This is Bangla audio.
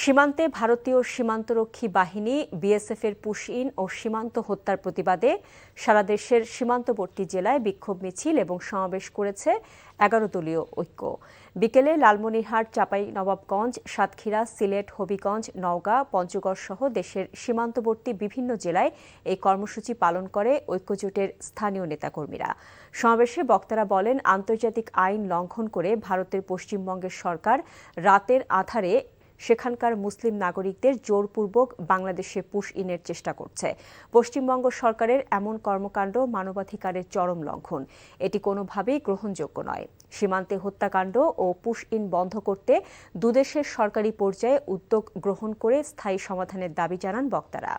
সীমান্তে ভারতীয় সীমান্তরক্ষী বাহিনী বিএসএফের পুশ ইন ও সীমান্ত হত্যার প্রতিবাদে সারা দেশের সীমান্তবর্তী জেলায় বিক্ষোভ মিছিল এবং সমাবেশ করেছে ১১ দলীয় ঐক্য। বিকেলে লালমনিরহাট, চাঁপাইনবাবগঞ্জ, সাতক্ষীরা, সিলেট, হবিগঞ্জ, নওগাঁ, পঞ্চগড় সহ দেশের সীমান্তবর্তী বিভিন্ন জেলায় এই কর্মসূচি পালন করে ঐক্যজোটের স্থানীয় নেতাকর্মীরা। সমাবেশে বক্তারা বলেন, আন্তর্জাতিক আইন লঙ্ঘন করে ভারতের পশ্চিমবঙ্গের সরকার রাতের আঁধারে সেখানকার মুসলিম নাগরিকদের জোরপূর্বক বাংলাদেশে পুশ ইনের চেষ্টা করছে। পশ্চিমবঙ্গ সরকারের এমন কর্মকাণ্ড মানবাধিকারের চরম লঙ্ঘন। এটি কোনোভাবেই গ্রহণযোগ্য নয়। সীমান্তে হত্যাকাণ্ড ও পুশ ইন বন্ধ করতে দুদেশের সরকারি পর্যায়ে উদ্যোগ গ্রহণ করে স্থায়ী সমাধানের দাবি জানান বক্তারা।